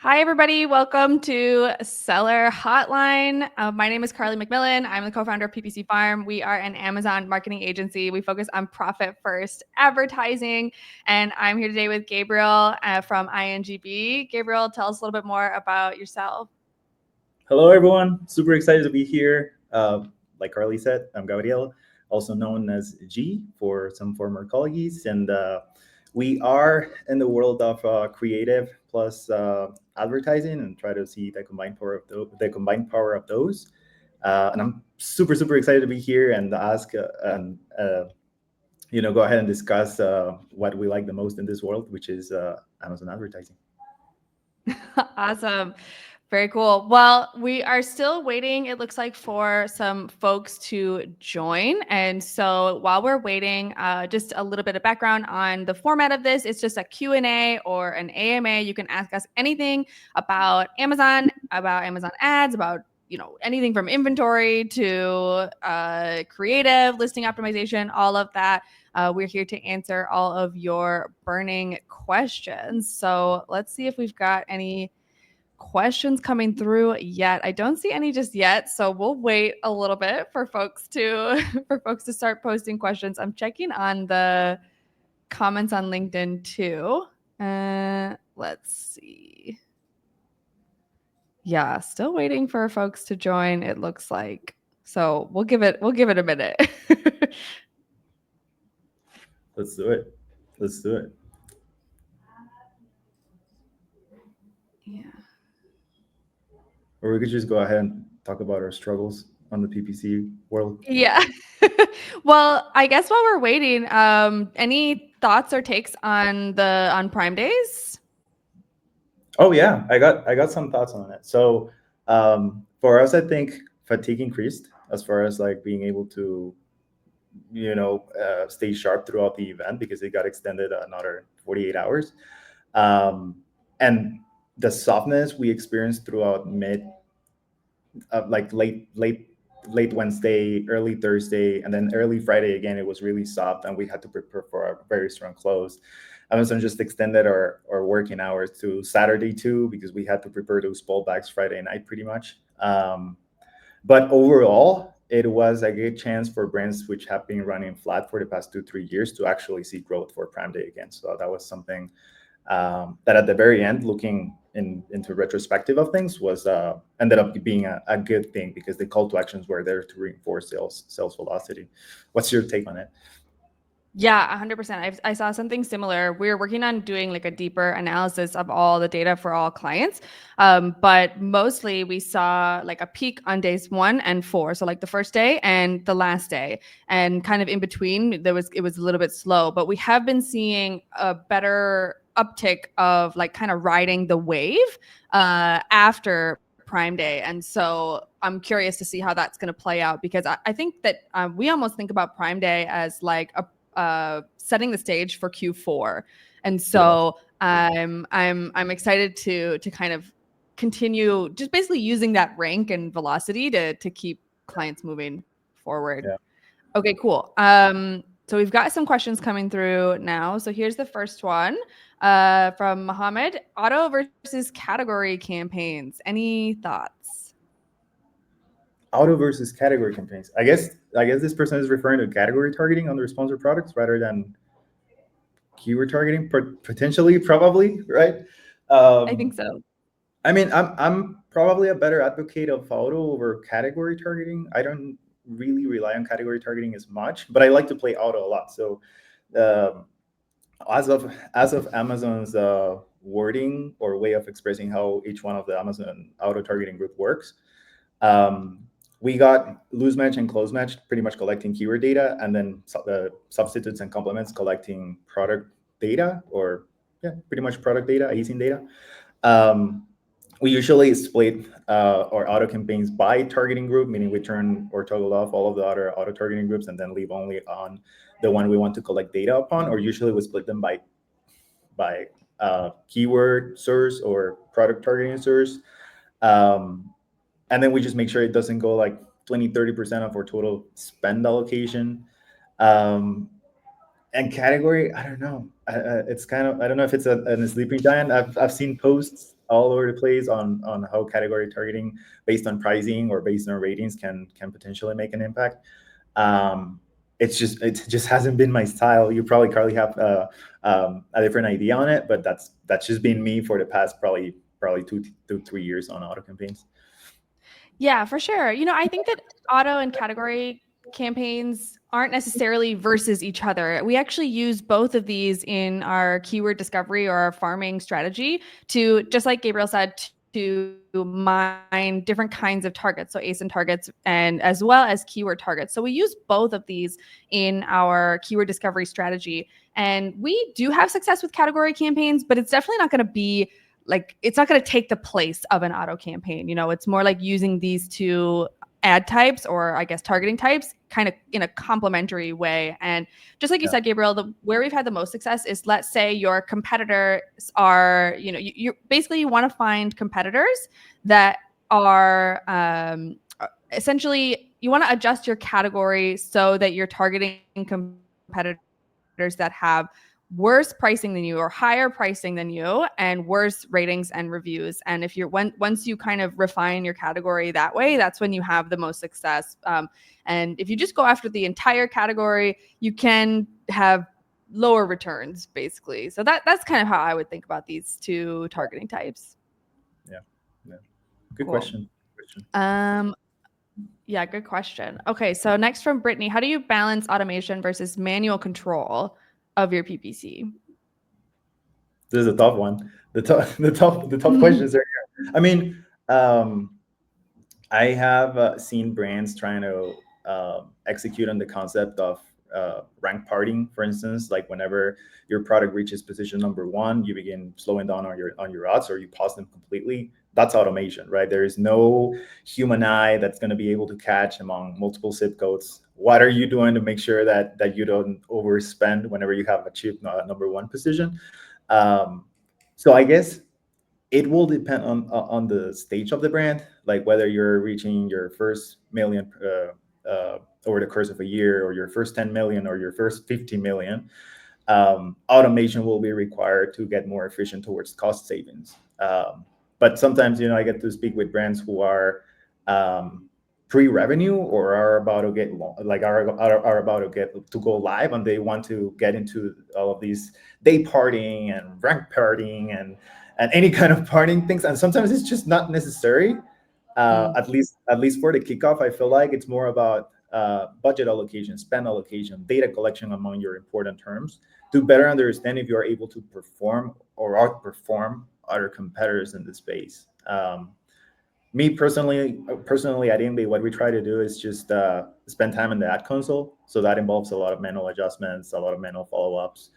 Hi, everybody. Welcome to Seller Hotline. My name is Carly McMillan. I'm the co-founder of PPC Farm. We are an Amazon marketing agency. We focus on profit-first advertising. And I'm here today with Gabriel from INGB. Gabriel, tell us a little bit more about yourself. Hello, everyone. Super excited to be here. Like Carly said, I'm Gabriel, also known as G for some former colleagues. And we are in the world of creative plus advertising and try to see the combined power of those. And I'm super excited to be here and ask and go ahead and discuss what we like the most in this world, which is Amazon advertising. Awesome. Very cool. Well, we are still waiting, it looks like, for some folks to join. And so while we're waiting, just a little bit of background on the format of this. It's just a Q&A or an AMA. You can ask us anything about Amazon ads, about anything from inventory to creative, listing optimization, all of that. We're here to answer all of your burning questions. So let's see if we've got any questions coming through yet. I don't see any just yet, so we'll wait a little bit for folks to start posting questions. I'm checking on the comments on LinkedIn too. Let's see. Yeah, still waiting for folks to join, it looks like. So we'll give it a minute. Let's do it. Yeah. Or we could just go ahead and talk about our struggles on the PPC world. Yeah. Well, I guess while we're waiting, any thoughts or takes on Prime Days? Oh yeah, I got some thoughts on it. So for us, I think fatigue increased as far as like being able to, stay sharp throughout the event because it got extended another 48 hours. And the softness we experienced throughout late Wednesday, early Thursday, and then early Friday again, it was really soft, and we had to prepare for a very strong close. Amazon just extended our working hours to Saturday too, because we had to prepare those pullbacks Friday night pretty much. But overall, it was a good chance for brands which have been running flat for the past 2-3 years to actually see growth for Prime Day again. So that was something that at the very end, looking into retrospective of things, was ended up being a good thing because the call to actions were there to reinforce sales velocity. What's your take on it? Yeah, 100%. I saw something similar. We were working on doing like a deeper analysis of all the data for all clients. But mostly we saw like a peak on days 1 and 4. So like the first day and the last day, and kind of in between it was a little bit slow, but we have been seeing a better uptick of like kind of riding the wave after Prime Day. And so I'm curious to see how that's going to play out, because I think that we almost think about Prime Day as like setting the stage for Q4. And so I'm excited to kind of continue just basically using that rank and velocity to keep clients moving forward. Yeah. Okay, cool. So we've got some questions coming through now. So here's the first one from Mohammed. Auto versus category campaigns. Any thoughts? Auto versus category campaigns. I guess this person is referring to category targeting on their sponsored products rather than keyword targeting, potentially, probably, right? I think so. I mean, I'm probably a better advocate of auto over category targeting. I don't really rely on category targeting as much, but I like to play auto a lot. So, as of Amazon's wording or way of expressing how each one of the Amazon auto targeting group works, we got loose match and close match pretty much collecting keyword data, and then the substitutes and complements collecting product data, or pretty much product data, ASIN data. We usually split our auto campaigns by targeting group, meaning we turn or toggle off all of the other auto targeting groups and then leave only on the one we want to collect data upon, or usually we split them by keyword source or product targeting source. And then we just make sure it doesn't go like 20-30% of our total spend allocation. And category, I don't know. It's kind of, I don't know if it's a sleeping giant. I've seen posts all over the place on how category targeting based on pricing or based on ratings can potentially make an impact. It just hasn't been my style. You probably, Carly, have a different idea on it, but that's just been me for the past probably 2 to 3 years on auto campaigns. Yeah, for sure. I think that auto and category campaigns aren't necessarily versus each other. We actually use both of these in our keyword discovery or our farming strategy to, just like Gabriel said, to mine different kinds of targets, so ASIN targets and as well as keyword targets. So we use both of these in our keyword discovery strategy. And we do have success with category campaigns, but it's definitely not going to be like, it's not going to take the place of an auto campaign. It's more like using these two ad types, or I guess targeting types, kind of in a complementary way. And just like you said, Gabriel, where we've had the most success is, let's say your competitors are, you basically, you want to find competitors that are essentially, you want to adjust your category so that you're targeting competitors that have worse pricing than you or higher pricing than you and worse ratings and reviews. And if once you kind of refine your category that way, that's when you have the most success. And if you just go after the entire category, you can have lower returns, basically. So that's kind of how I would think about these two targeting types. Yeah. Good question. Yeah, good question. Okay, so next from Brittany, how do you balance automation versus manual control of your PPC? This is a tough one. The tough questions are here. I mean, I have seen brands trying to execute on the concept of rank parting, for instance. Like whenever your product reaches position number 1, you begin slowing down on your odds, or you pause them completely. That's automation, right? There is no human eye that's going to be able to catch among multiple zip codes. What are you doing to make sure that you don't overspend whenever you have achieved number 1 position? So I guess it will depend on the stage of the brand, like whether you're reaching your first million over the course of a year, or your first 10 million, or your first 50 million. Automation will be required to get more efficient towards cost savings. But sometimes, I get to speak with brands who are pre-revenue, or are about to get to go live, and they want to get into all of these day partying and rank partying and any kind of partying things. And sometimes it's just not necessary. At least for the kickoff, I feel like it's more about budget allocation, spend allocation, data collection among your important terms, to better understand if you are able to perform or outperform other competitors in the space. Me personally, at Inby, what we try to do is just spend time in the ad console. So that involves a lot of manual adjustments, a lot of manual follow-ups.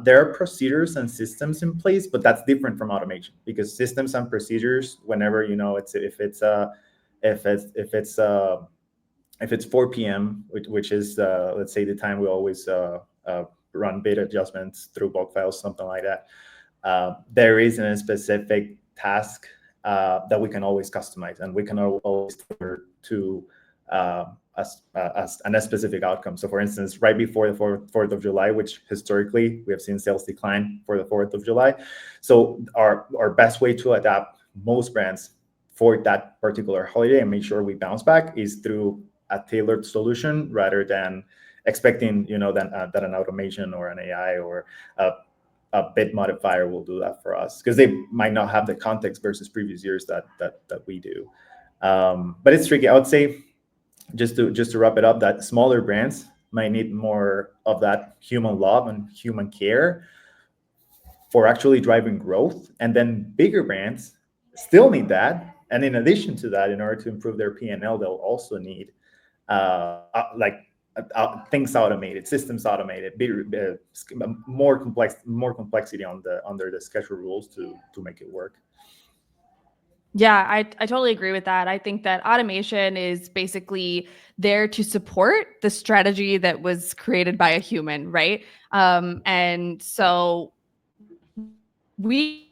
There are procedures and systems in place, but that's different from automation, because systems and procedures, whenever if it's 4 p.m., which is let's say the time we always run beta adjustments through bulk files, something like that. There isn't a specific task that we can always customize, and we can always tailor to a specific outcome. So for instance, right before the 4th of July, which historically we have seen sales decline for the 4th of July. So our best way to adapt most brands for that particular holiday and make sure we bounce back is through a tailored solution, rather than expecting, that an automation or an AI or a bid modifier will do that for us, because they might not have the context versus previous years that we do. But it's tricky. I would say, just to wrap it up, that smaller brands might need more of that human love and human care for actually driving growth, and then bigger brands still need that. And in addition to that, in order to improve their P&L, they'll also need things automated, systems automated, more complexity under the schedule rules to make it work. Yeah, I totally agree with that. I think that automation is basically there to support the strategy that was created by a human, right? And so we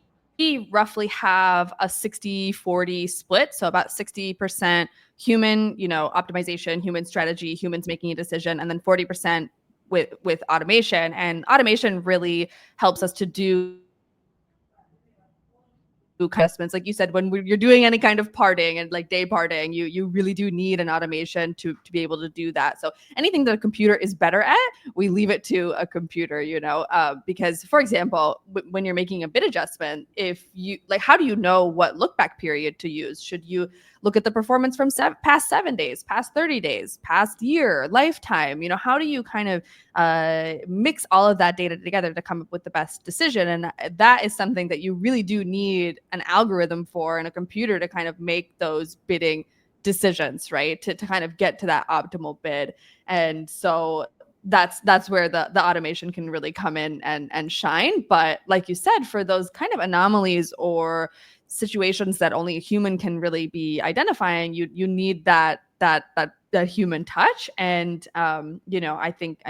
roughly have a 60-40 split. So about 60% human, optimization, human strategy, humans making a decision, and then 40% with automation. And automation really helps us to do customers. Like you said, when you're doing any kind of partying and like day partying, you really do need an automation to be able to do that. So anything that a computer is better at, we leave it to a computer, because for example, when you're making a bid adjustment, if you like, how do you know what look back period to use? Should you look at the performance from past 7 days, past 30 days, past year, lifetime? How do you kind of mix all of that data together to come up with the best decision? And that is something that you really do need an algorithm for and a computer to kind of make those bidding decisions, right? To kind of get to that optimal bid. And so that's where the automation can really come in and shine. But like you said, for those kind of anomalies or situations that only a human can really be identifying, you need that human touch. And I think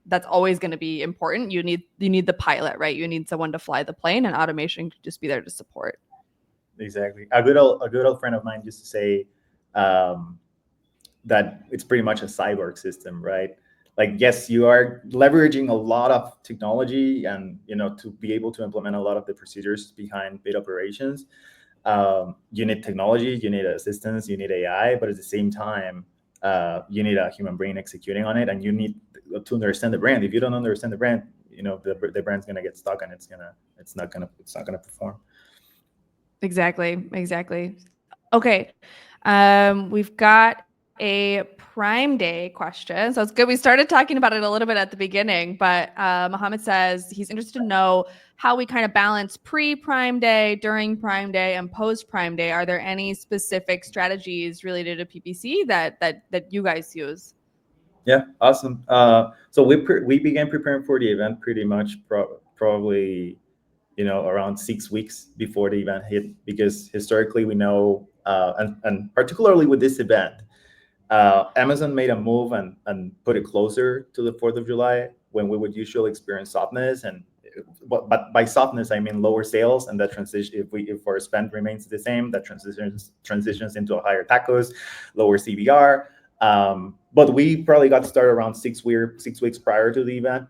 that's always going to be important. You need the pilot, right? You need someone to fly the plane, and automation could just be there to support. Exactly. A good old friend of mine used to say that it's pretty much a cyborg system, right? Like, yes, you are leveraging a lot of technology and, to be able to implement a lot of the procedures behind bid operations. You need technology, you need assistance, you need AI, but at the same time, you need a human brain executing on it, and you need to understand the brand. If you don't understand the brand, the brand's gonna get stuck, and it's not gonna perform. Exactly. Okay. We've got a Prime Day question. So it's good. We started talking about it a little bit at the beginning, but Mohammed says he's interested to know how we kind of balance pre-Prime Day, during Prime Day, and post-Prime Day. Are there any specific strategies related to PPC that you guys use? Yeah, awesome. So we began preparing for the event pretty much probably around 6 weeks before the event hit, because historically we know, and particularly with this event, Amazon made a move and put it closer to the 4th of July, when we would usually experience softness. But by softness, I mean lower sales, and that transition, if our spend remains the same, that transitions into a higher tacos, lower CBR. But we probably got started around 6 weeks prior to the event,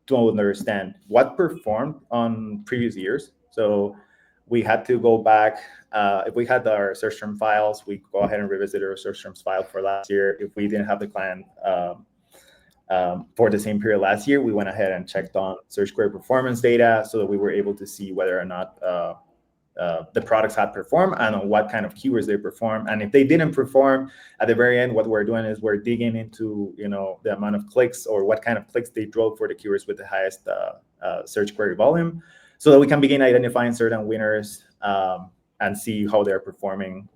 to understand what performed on previous years. So we had to go back. If we had our search term files, we go ahead and revisit our search terms file for last year. If we didn't have the client for the same period last year, we went ahead and checked on search query performance data, so that we were able to see whether or not the products had performed and on what kind of keywords they perform. And if they didn't perform, at the very end, what we're doing is we're digging into the amount of clicks, or what kind of clicks they drove for the keywords with the highest search query volume, so that we can begin identifying certain winners and see how they're performing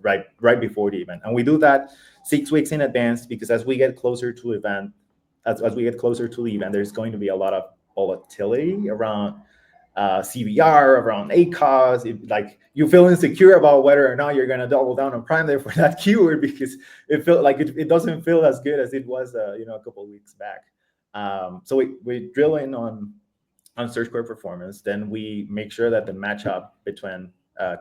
right before the event. And we do that 6 weeks in advance, because as we get closer to the event, there's going to be a lot of volatility around CBR, around ACOS. Like, you feel insecure about whether or not you're going to double down on Prime Day for that keyword, because it felt like it doesn't feel as good as it was a couple of weeks back. So we drill in on search query performance. Then we make sure that the matchup between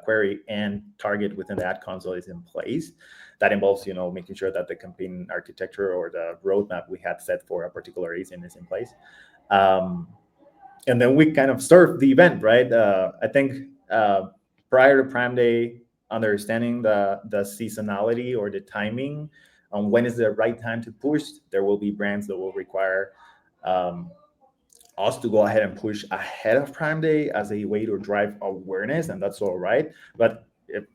query and target within the ad console is in place. That involves making sure that the campaign architecture or the roadmap we had set for a particular ASIN is in place. And then we kind of start the event, right? I think prior to Prime Day, understanding the seasonality or the timing on when is the right time to push. There will be brands that will require us to go ahead and push ahead of Prime Day as a way to drive awareness, and that's all right. But if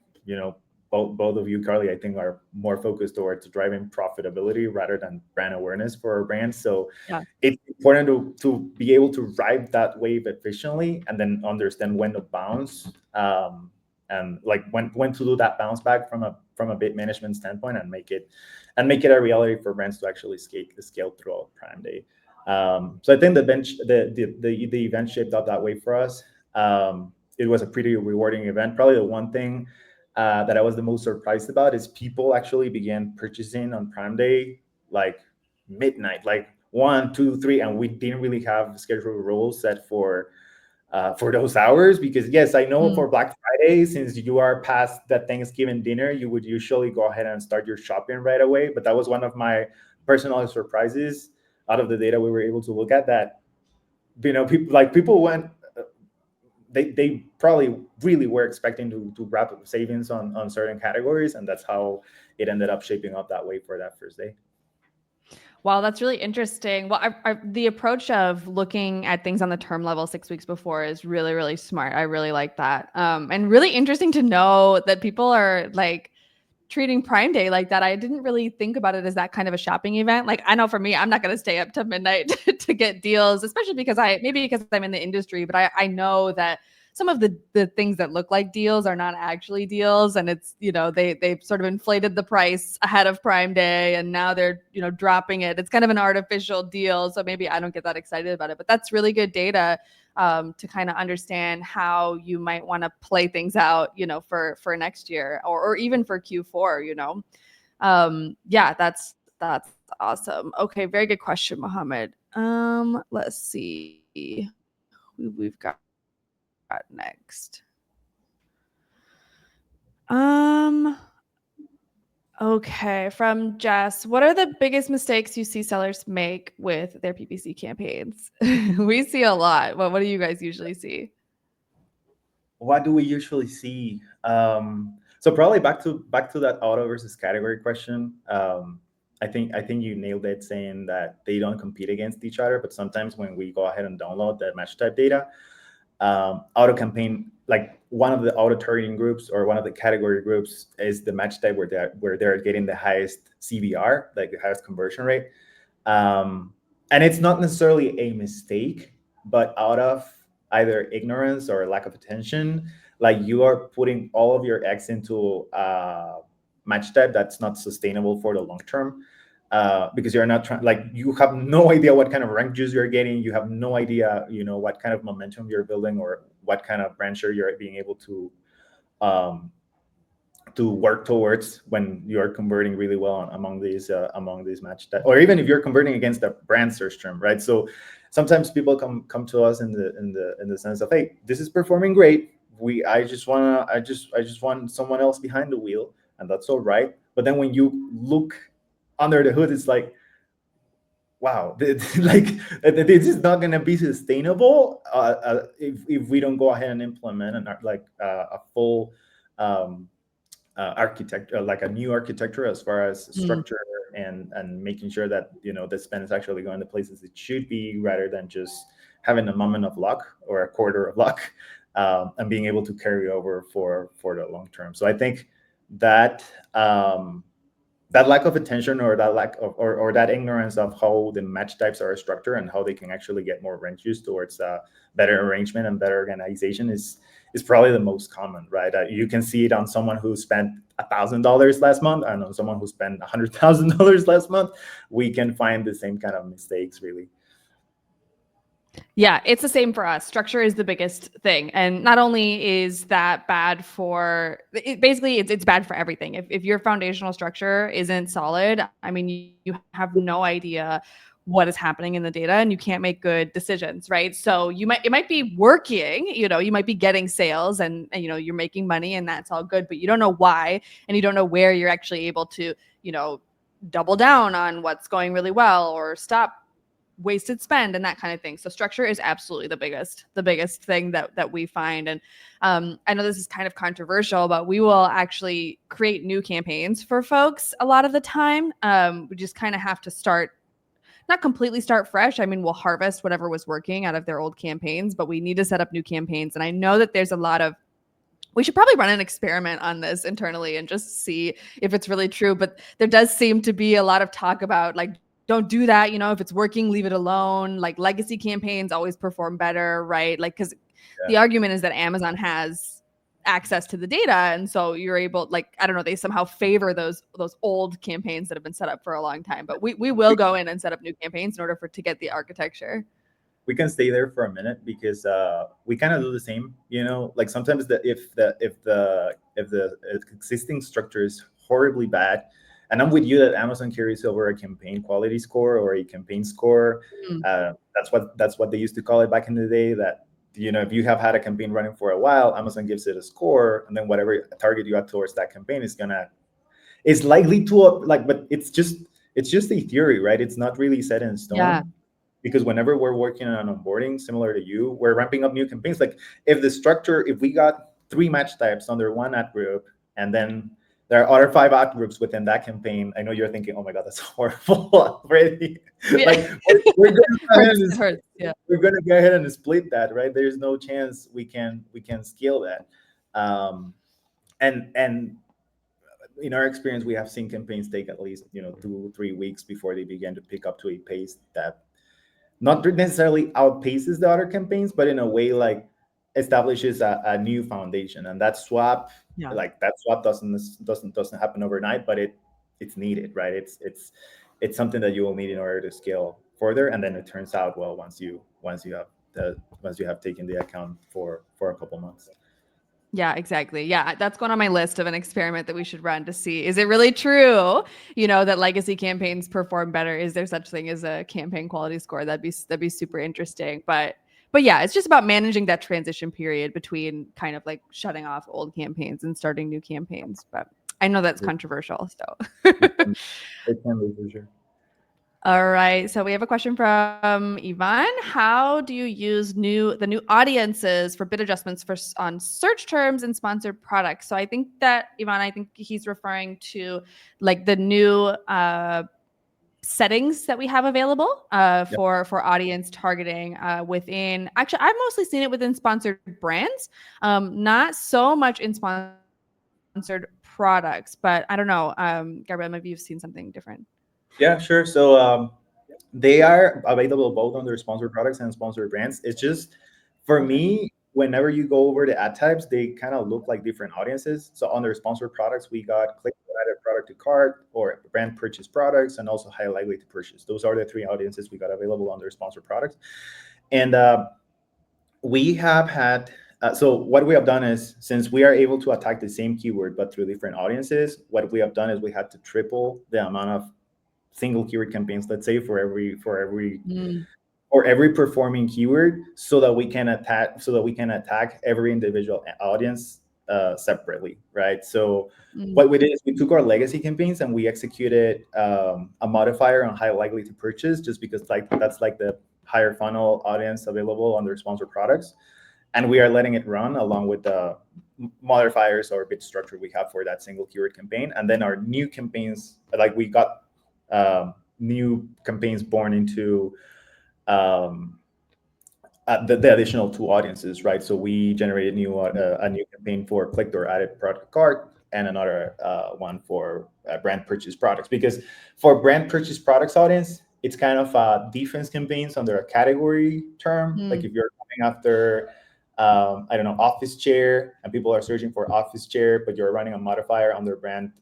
both of you, Carly, I think, are more focused towards driving profitability rather than brand awareness for our brands. So yeah, it's important to be able to ride that wave efficiently, and then understand when to bounce, and like when to do that bounce back from a bid management standpoint, and make it a reality for brands to actually scale throughout Prime Day. So I think the event shaped up that way for us. It was a pretty rewarding event. Probably the one thing that I was the most surprised about is people actually began purchasing on Prime Day like midnight, like 1, 2, 3, and we didn't really have scheduled rules set for those hours, because yes, I know for Black Friday, since you are past that Thanksgiving dinner, you would usually go ahead and start your shopping right away. But that was one of my personal surprises out of the data we were able to look at, that people went they probably really were expecting to wrap up savings on certain categories, and that's how it ended up shaping up that way for that first day. Wow, that's really interesting. Well, the approach of looking at things on the term level 6 weeks before is really, really smart. I really like that. And really interesting to know that people are like treating Prime Day like that. I didn't really think about it as that kind of a shopping event. Like, I know for me, I'm not going to stay up to midnight to get deals, especially because because I'm in the industry, but I know that some of the things that look like deals are not actually deals. And it's, they've sort of inflated the price ahead of Prime Day and now they're, dropping it. It's kind of an artificial deal. So maybe I don't get that excited about it, but that's really good data to kind of understand how you might want to play things out, for next year or even for Q4, yeah, that's awesome. Okay. Very good question, Mohammed. Let's see who we've got next. Okay, from Jess, what are the biggest mistakes you see sellers make with their PPC campaigns? We see a lot. What do you guys usually see? What do we usually see? So probably back to that auto versus category question. I think you nailed it, saying that they don't compete against each other, but sometimes when we go ahead and download the match type data, auto campaign, like one of the auto targeting groups or one of the category groups is the match type where they're getting the highest CVR, like the highest conversion rate. And it's not necessarily a mistake, but out of either ignorance or lack of attention, like you are putting all of your eggs into match type that's not sustainable for the long term. Because you're not trying, like you have no idea what kind of rank juice you're getting. You have no idea, what kind of momentum you're building or what kind of brand share you're being able to work towards when you're converting really well among these match type, or even if you're converting against a brand search term, right? So sometimes people come to us in the sense of, hey, this is performing great. I just want someone else behind the wheel, and that's all right. But then when you look under the hood, it's like, wow, like this is not going to be sustainable if we don't go ahead and implement a full architecture, like a new architecture as far as structure and making sure that the spend is actually going to places it should be, rather than just having a moment of luck or a quarter of luck, and being able to carry over for the long term. So I think that that lack of attention, or that lack of, or that ignorance of how the match types are structured and how they can actually get more rank use towards better arrangement and better organization is probably the most common, right? You can see it on someone who spent $1,000 last month and on someone who spent $100,000 last month. We can find the same kind of mistakes, really. Yeah, it's the same for us. Structure is the biggest thing. And not only is that bad for basically it's bad for everything. If your foundational structure isn't solid, I mean, you have no idea what is happening in the data and you can't make good decisions, right? So it might be working, you might be getting sales and you're making money and that's all good, but you don't know why and you don't know where you're actually able to, double down on what's going really well or stop wasted spend and that kind of thing. So structure is absolutely the biggest thing that we find. And I know this is kind of controversial, but we will actually create new campaigns for folks a lot of the time. We just kind of have to not completely start fresh. I mean, we'll harvest whatever was working out of their old campaigns, but we need to set up new campaigns. And I know that there's we should probably run an experiment on this internally and just see if it's really true. But there does seem to be a lot of talk about like, don't do that. If it's working, leave it alone. Like legacy campaigns always perform better, right? Like, because the argument is that Amazon has access to the data. And so you're able, like, I don't know, they somehow favor those old campaigns that have been set up for a long time. But we will go in and set up new campaigns in order to get the architecture. We can stay there for a minute because we kind of do the same, like sometimes if the existing structure is horribly bad, and I'm with you that Amazon carries over a campaign quality score or a campaign score. That's what they used to call it back in the day, that if you have had a campaign running for a while, Amazon gives it a score, and then whatever target you have towards that campaign is likely to but it's just a theory, right? It's not really set in stone. because whenever we're working on onboarding, similar to you, we're ramping up new campaigns. Like if we got 3 match types under one ad group, and then there are other 5 ad groups within that campaign, I know you're thinking, oh my God, that's horrible already. Yeah. Like we're going to go ahead and hurts. Yeah. we're going to go ahead and split that, right? There's no chance we can scale that. And in our experience, we have seen campaigns take at least 2-3 weeks before they begin to pick up to a pace that not necessarily outpaces the other campaigns, but in a way like establishes a new foundation. And that swap, Yeah. doesn't happen overnight, but it's needed, right? It's something that you will need in order to scale further. And then it turns out well once you have taken the account for a couple months. Yeah, exactly. Yeah, that's going on my list of an experiment that we should run to see, is it really true, that legacy campaigns perform better? Is there such thing as a campaign quality score? That'd be super interesting. But yeah, it's just about managing that transition period between kind of like shutting off old campaigns and starting new campaigns. But I know that's controversial. So It can be for sure. All right. So we have a question from Ivan. How do you use the new audiences for bid adjustments on search terms and sponsored products? So I think that Ivan, he's referring to like the new settings that we have available for audience targeting within. Actually, I've mostly seen it within sponsored brands, not so much in sponsored products. But I don't know, Gabriel, maybe you've seen something different. Yeah, sure. So they are available both under sponsored products and sponsored brands. It's just for me, whenever you go over the ad types, they kind of look like different audiences. So under sponsored products, we got click added product to cart or brand purchase products, and also high likely to purchase. Those are the 3 audiences we got available under sponsored products. And we have had so what we have done is, since we are able to attack the same keyword but through different audiences, what we have done is we had to triple the amount of single keyword campaigns, let's say, for every performing keyword, so that we can attack every individual audience separately, right? So what we did is we took our legacy campaigns and we executed a modifier on high likely to purchase, just because that's like the higher funnel audience available under sponsored products, and we are letting it run along with the modifiers or bid structure we have for that single keyword campaign. And then our new campaigns, like we got new campaigns born into the additional 2 audiences, right? So we generated a new campaign for clicked or added product cart, and another one for brand purchase products. Because for brand purchase products audience, it's kind of defense campaigns under a category term. Like if you're coming after I don't know, office chair, and people are searching for office chair, but you're running a modifier under brand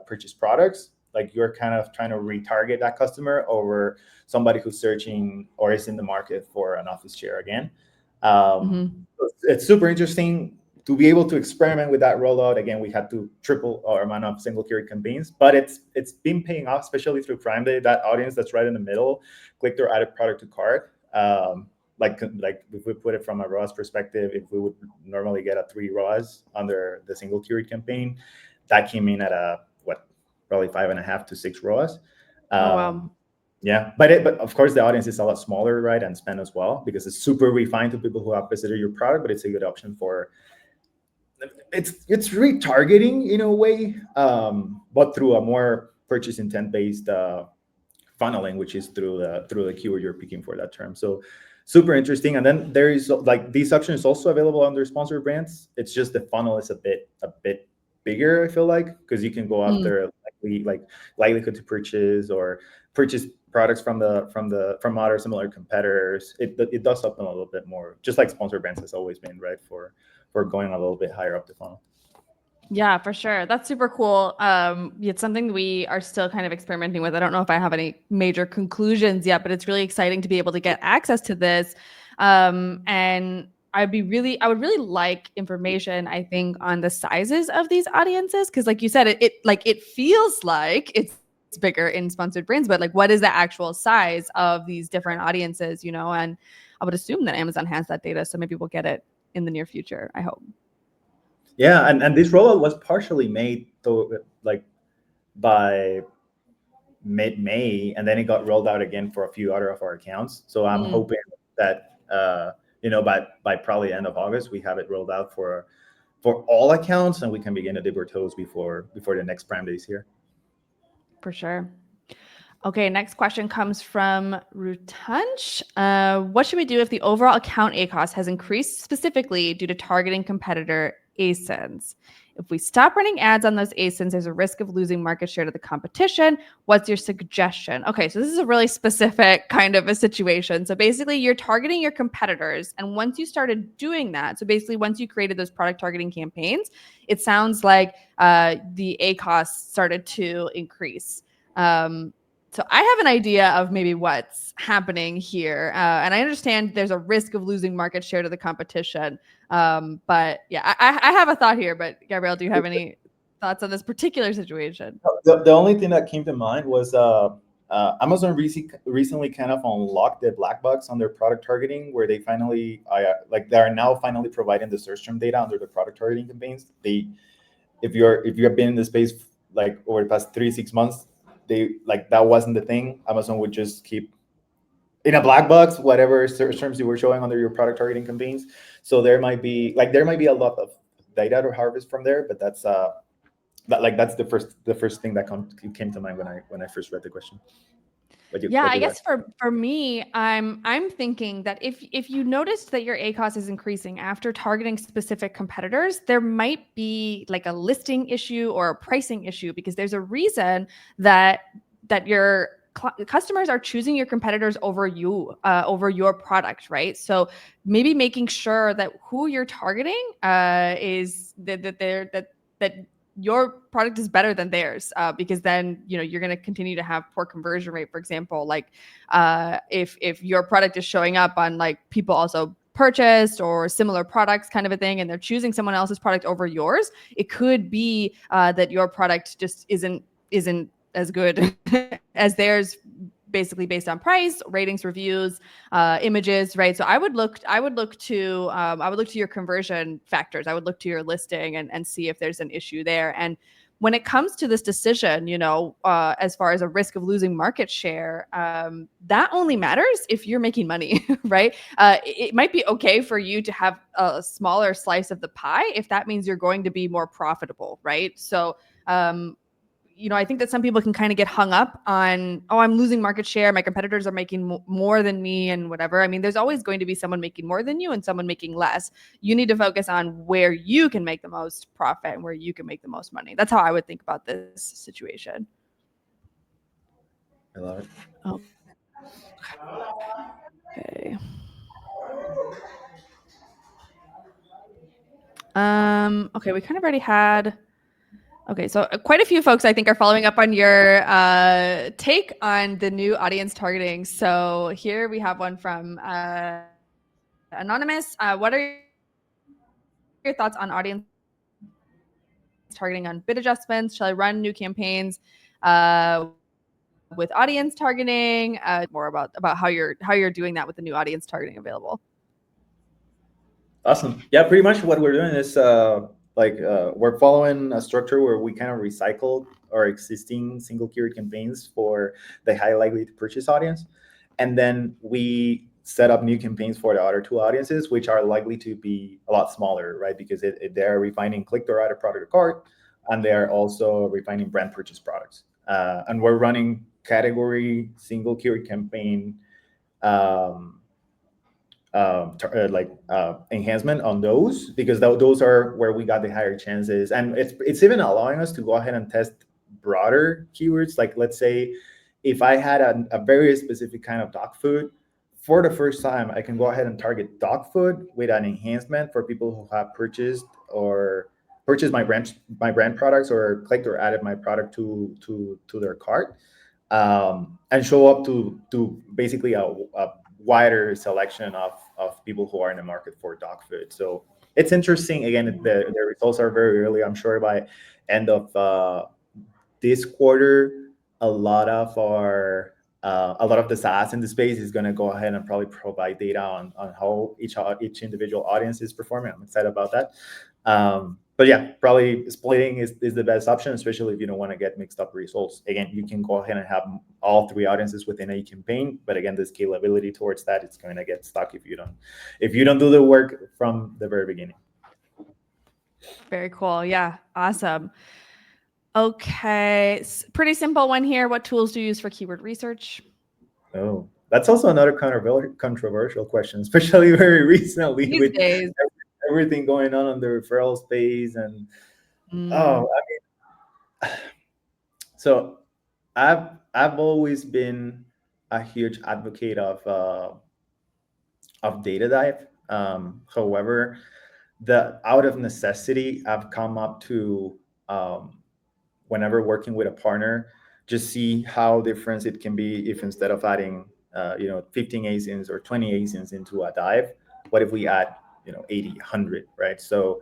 purchase products, like you're kind of trying to retarget that customer over somebody who's searching or is in the market for an office chair again. It's super interesting to be able to experiment with that rollout. Again, we had to triple our amount of single keyword campaigns, but it's been paying off, especially through Prime Day. That audience that's right in the middle, clicked or added product to cart. Like if we put it from a ROAS perspective, if we would normally get a 3 ROAS under the single keyword campaign, that came in at probably 5.5 to 6 ROAS. Wow. Yeah, but of course the audience is a lot smaller, right, and spend as well, because it's super refined to people who have visited your product. But it's a good option for it's retargeting in a way, but through a more purchase intent based funneling, which is through the keyword you're picking for that term. So super interesting. And then there is like this option is also available under sponsored brands. It's just the funnel is a bit bigger, I feel like, because you can go after likelihood to purchase or purchase products from other similar competitors. It does something a little bit more, just like sponsored brands has always been, right, for going a little bit higher up the funnel. Yeah, for sure. That's super cool. It's something we are still kind of experimenting with. I don't know if I have any major conclusions yet, but it's really exciting to be able to get access to this. And I would really like information, I think, on the sizes of these audiences. Cause like you said, it feels like it's bigger in sponsored brands, but like, what is the actual size of these different audiences, and I would assume that Amazon has that data. So maybe we'll get it in the near future, I hope. Yeah, and this rollout was partially made by mid-May, and then it got rolled out again for a few other of our accounts. So I'm hoping that by probably end of August we have it rolled out for all accounts, and we can begin to dip our toes before the next Prime Days here. For sure. Okay, next question comes from Rutanch. What should we do if the overall account ACOS has increased specifically due to targeting competitor ASINs? If we stop running ads on those ASINs, there's a risk of losing market share to the competition. What's your suggestion? Okay, so this is a really specific kind of a situation. So basically, you're targeting your competitors. And once you started doing that, so basically, once you created those product targeting campaigns, it sounds like the ACOS started to increase. So I have an idea of maybe what's happening here. And I understand there's a risk of losing market share to the competition. But yeah, I have a thought here. But Gabriel, do you have any thoughts on this particular situation? The only thing that came to mind was Amazon recently kind of unlocked the black box on their product targeting, where they finally they are now finally providing the search term data under the product targeting campaigns. If you have been in the space like over the past 3-6 months, that wasn't the thing. Amazon would just keep in a black box whatever search terms you were showing under your product targeting campaigns. So there might be a lot of data to harvest from there, but that's the first thing that came to mind when I first read the question. I guess for me, I'm thinking that if you noticed that your ACOS is increasing after targeting specific competitors, there might be like a listing issue or a pricing issue, because there's a reason that your customers are choosing your competitors over your product, right? So maybe making sure that who you're targeting is that your product is better than theirs, because then you're going to continue to have poor conversion rate. For example, like if your product is showing up on like people also purchased or similar products kind of a thing, and they're choosing someone else's product over yours, it could be that your product just isn't as good as theirs, basically based on price, ratings, reviews, images, right? So I would look to your conversion factors. I would look to your listing and see if there's an issue there. And when it comes to this decision, as far as a risk of losing market share, that only matters if you're making money, right? It might be okay for you to have a smaller slice of the pie if that means you're going to be more profitable, right? So I think that some people can kind of get hung up on, I'm losing market share, my competitors are making more than me and whatever. I mean, there's always going to be someone making more than you and someone making less. You need to focus on where you can make the most profit and where you can make the most money. That's how I would think about this situation. I love it. Oh. Okay. Okay, we kind of already had. Okay, so quite a few folks, I think, are following up on your take on the new audience targeting. So here we have one from Anonymous. What are your thoughts on audience targeting on bid adjustments? Shall I run new campaigns with audience targeting? More about how you're doing that with the new audience targeting available. Awesome. Yeah, pretty much what we're doing is we're following a structure where we kind of recycle our existing single keyword campaigns for the high likely to purchase audience. And then we set up new campaigns for the other two audiences, which are likely to be a lot smaller, right? Because they're refining click-through add a product or cart, and they're also refining brand purchase products. And we're running category single keyword campaign enhancement on those, because those are where we got the higher chances. And it's even allowing us to go ahead and test broader keywords. Like, let's say if I had a very specific kind of dog food, for the first time, I can go ahead and target dog food with an enhancement for people who have purchased my brand products, or clicked or added my product to their cart, and show up to basically a wider selection of people who are in the market for dog food. So it's interesting. Again, the results are very early. I'm sure by end of this quarter, a lot of the SaaS in the space is going to go ahead and probably provide data on how each individual audience is performing. I'm excited about that. But yeah, probably splitting is the best option, especially if you don't want to get mixed up results. Again, you can go ahead and have all three audiences within a campaign, but again, the scalability towards that, it's going to get stuck if you don't do the work from the very beginning. Very cool. Yeah, awesome. Okay, pretty simple one here. What tools do you use for keyword research? Oh, that's also another controversial question, especially very recently These with days. everything going on the referral space. And so I've always been a huge advocate of data dive. However, out of necessity, I've come up to whenever working with a partner, just see how different it can be if instead of adding 15 ASINs or 20 ASINs into a dive, what if we add 80, 100, right? So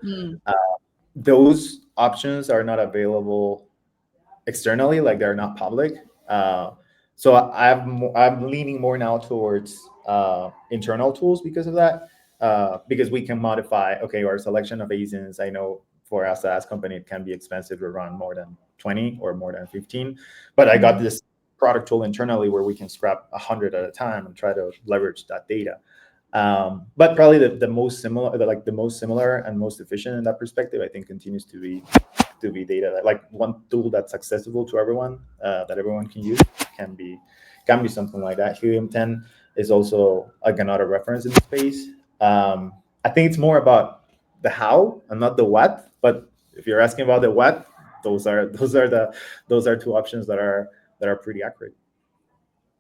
those options are not available externally, like they're not public. So I'm leaning more now towards internal tools because of that, because we can modify, okay, our selection of ASINs. I know for us as company, it can be expensive to run more than 20 or more than 15, but I got this product tool internally where we can scrap 100 at a time and try to leverage that data. But probably the most similar and most efficient in that perspective, I think, continues to be data. Like one tool that's accessible to everyone, that everyone can use, can be something like that. Helium 10 is also like another reference in the space. I think it's more about the how and not the what. But if you're asking about the what, those are two options that are pretty accurate.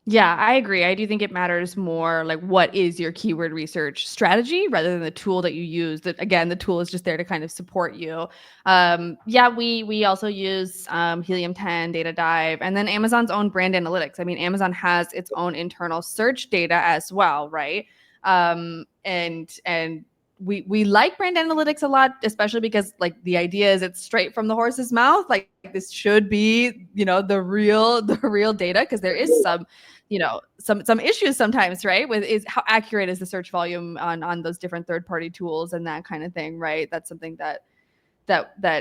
Yeah, I agree. I do think it matters more like what is your keyword research strategy rather than the tool that you use. That again, the tool is just there to kind of support you. Yeah, we also use Helium 10, Data Dive, and then Amazon's own brand analytics. I mean, Amazon has its own internal search data as well, right? And we like brand analytics a lot, especially because like the idea is it's straight from the horse's mouth. Like this should be, the real data, because there is some issues sometimes, right? With is how accurate is the search volume on those different third-party tools and that kind of thing, right? That's something that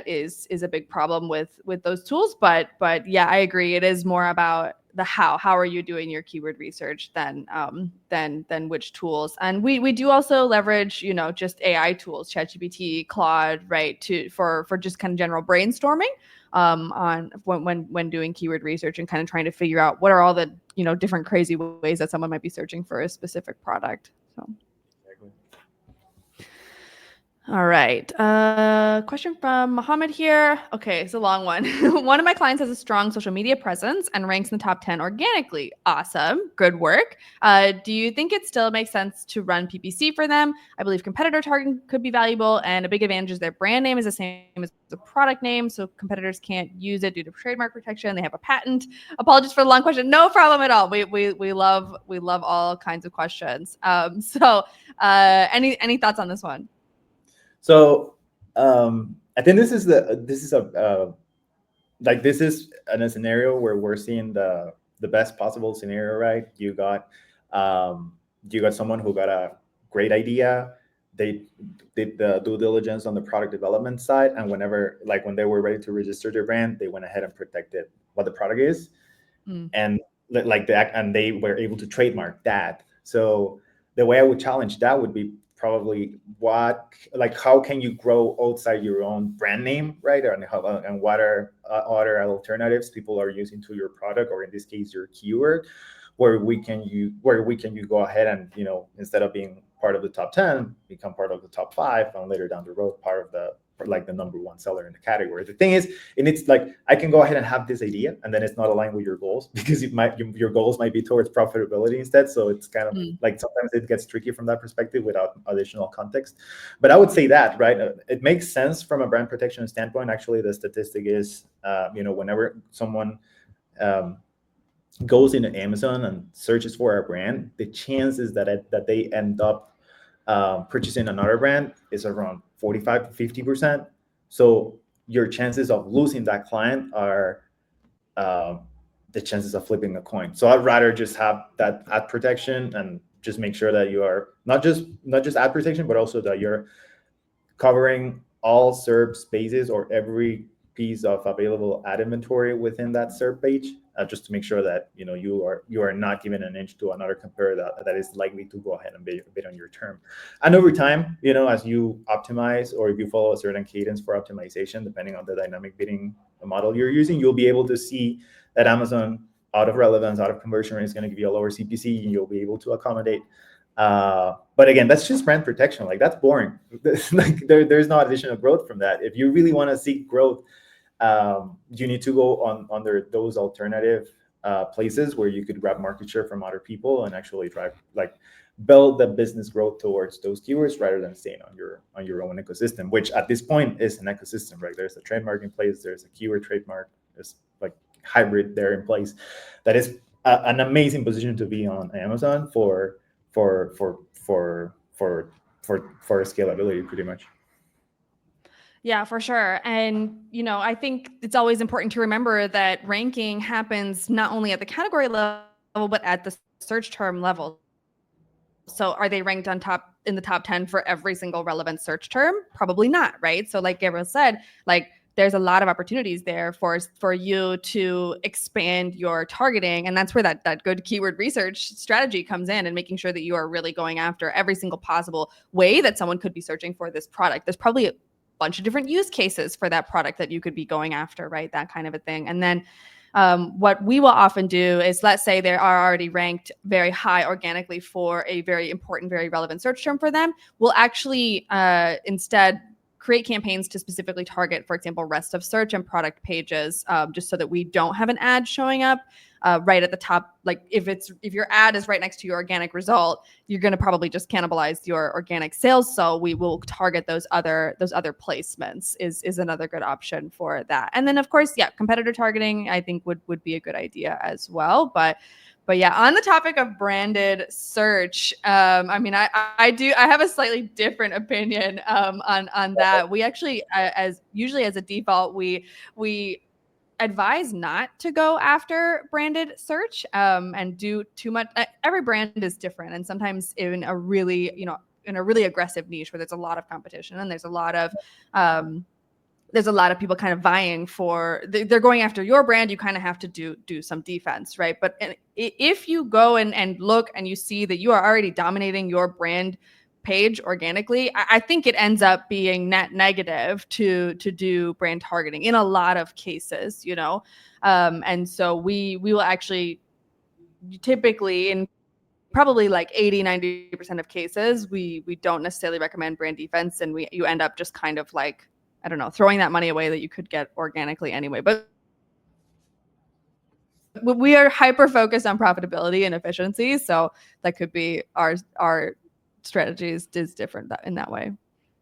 is a big problem with those tools. But yeah, I agree. It is more about the how are you doing your keyword research than which tools. And we do also leverage just AI tools, ChatGPT, Claude, right, for just kind of general brainstorming on when doing keyword research and kind of trying to figure out what are all the different crazy ways that someone might be searching for a specific product. So all right. Question from Mohammed here. Okay, it's a long one. One of my clients has a strong social media presence and ranks in the top 10 organically. Awesome. Good work. Do you think it still makes sense to run PPC for them? I believe competitor targeting could be valuable, and a big advantage is their brand name is the same as the product name, so competitors can't use it due to trademark protection. They have a patent. Apologies for the long question. No problem at all. We love all kinds of questions. Any thoughts on this one? So I think this is in a scenario where we're seeing the best possible scenario, right? You got someone who got a great idea. They did the due diligence on the product development side, and when they were ready to register their brand, they went ahead and protected what the product is, and and they were able to trademark that. So the way I would challenge that would be probably how can you grow outside your own brand name, right? And what are other alternatives people are using to your product, or in this case your keyword, where we can go ahead and instead of being part of the top 10, become part of the top 5, and later down the road part of the number one seller in the category. The thing is, and it's I can go ahead and have this idea, and then it's not aligned with your goals, because your goals might be towards profitability instead. So it's kind of sometimes it gets tricky from that perspective without additional context. But I would say that, right, it makes sense from a brand protection standpoint. Actually, the statistic is, whenever someone goes into Amazon and searches for a brand, the chances that they end up purchasing another brand is around 45 to 50%. So your chances of losing that client are the chances of flipping a coin. So I'd rather just have that ad protection and just make sure that you are not just ad protection, but also that you're covering all SERP spaces or every piece of available ad inventory within that SERP page, just to make sure that you are not giving an inch to another competitor that is likely to go ahead and bid on your term. And over time, as you optimize, or if you follow a certain cadence for optimization, depending on the dynamic bidding model you're using, you'll be able to see that Amazon, out of relevance, out of conversion rate, is going to give you a lower CPC, and you'll be able to accommodate. But again, that's just brand protection. Like, that's boring. Like, there's no additional growth from that. If you really want to seek growth, you need to go under those alternative places where you could grab market share from other people and actually try, like, build the business growth towards those keywords rather than staying on your own ecosystem, which at this point is an ecosystem, right? There's a trademark in place, there's a keyword trademark, there's like hybrid there in place. That is an amazing position to be on Amazon for scalability, pretty much. Yeah, for sure. And, I think it's always important to remember that ranking happens not only at the category level, but at the search term level. So are they ranked in the top 10 for every single relevant search term? Probably not, right? So like Gabriel said, like, there's a lot of opportunities there for you to expand your targeting. And that's where that good keyword research strategy comes in, and making sure that you are really going after every single possible way that someone could be searching for this product. There's probably a bunch of different use cases for that product that you could be going after, right? That kind of a thing. And then what we will often do is, let's say they are already ranked very high organically for a very important, very relevant search term for them. We'll actually instead create campaigns to specifically target, for example, rest of search and product pages, just so that we don't have an ad showing up right at the top. Like, if your ad is right next to your organic result, you're going to probably just cannibalize your organic sales. So we will target those other placements is another good option for that. And then, of course, yeah, competitor targeting, I think would be a good idea as well. But yeah, on the topic of branded search, I mean, I have a slightly different opinion on that. We actually, as a default, we advise not to go after branded search and do too much. Every brand is different, and sometimes in a really aggressive niche where there's a lot of competition and there's a lot of people kind of vying for, they're going after your brand, you kind of have to do some defense, right? But if you go and look and you see that you are already dominating your brand page organically, I think it ends up being net negative to do brand targeting in a lot of cases, and so we will actually typically, in probably like 80-90% of cases, we don't necessarily recommend brand defense, and you end up just kind of like, I don't know, throwing that money away that you could get organically anyway. But we are hyper focused on profitability and efficiency, so that could be our strategy is different in that way.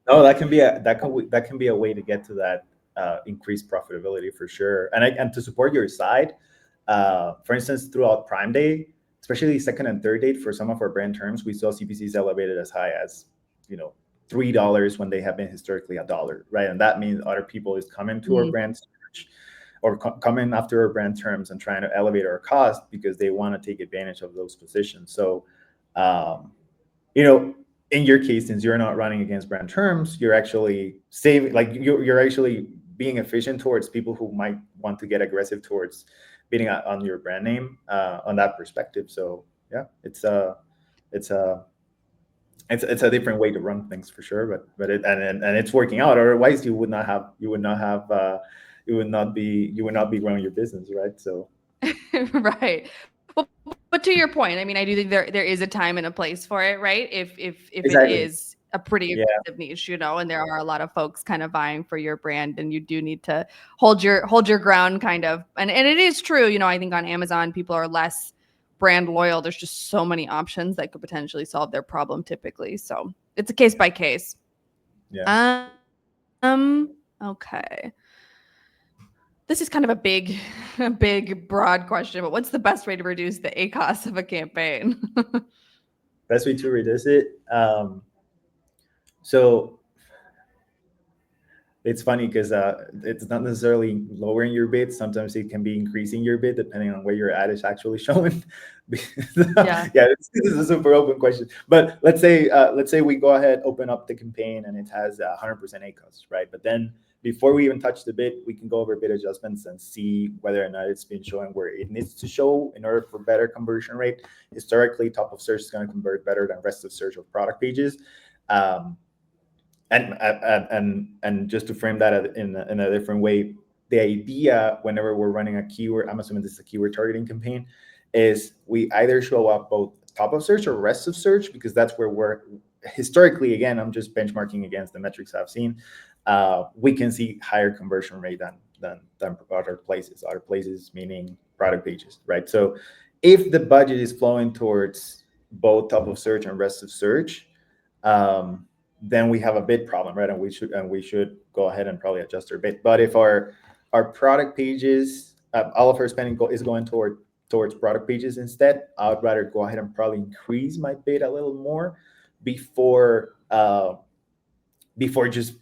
No, that can be a way to get to that increased profitability for sure. And to support your side, for instance, throughout Prime Day, especially second and third date, for some of our brand terms, we saw CPCs elevated as high as $3 when they have been historically $1, right? And that means other people is coming to our brand search or coming after our brand terms and trying to elevate our cost because they want to take advantage of those positions. So, in your case, since you're not running against brand terms, you're actually saving, like you're actually being efficient towards people who might want to get aggressive towards bidding on your brand name on that perspective. So yeah, it's a different way to run things for sure, but it's working out. Otherwise, you would not be growing your business, right? So right. Well, but to your point, I mean, I do think there is a time and a place for it, right? If Exactly. It is a pretty aggressive niche, and there are a lot of folks kind of vying for your brand, and you do need to hold your ground, kind of. And it is true, I think on Amazon, people are less brand loyal. There's just so many options that could potentially solve their problem typically. So it's a case by case. Yeah. Okay. This is kind of a big, broad question, but what's the best way to reduce the ACOS of a campaign? Best way to reduce it. So it's funny because it's not necessarily lowering your bid. Sometimes it can be increasing your bid depending on where your ad is actually showing. Yeah. Yeah, this is a super open question. But let's say we go ahead, open up the campaign, and it has 100% ACOS, right? But then before we even touch the bid, we can go over bid adjustments and see whether or not it's been showing where it needs to show in order for better conversion rate. Historically, top of search is going to convert better than rest of search of product pages. Um, and just to frame that in a different way, the idea whenever we're running a keyword, I'm assuming this is a keyword targeting campaign, is we either show up both top of search or rest of search, because that's where we're historically, again, I'm just benchmarking against the metrics I've seen, we can see higher conversion rate than other places meaning product pages, right? So if the budget is flowing towards both top of search and rest of search, then we have a bid problem, right? And we should go ahead and probably adjust our bid. But if our product pages, all of our spending is going towards product pages instead, I would rather go ahead and probably increase my bid a little more before just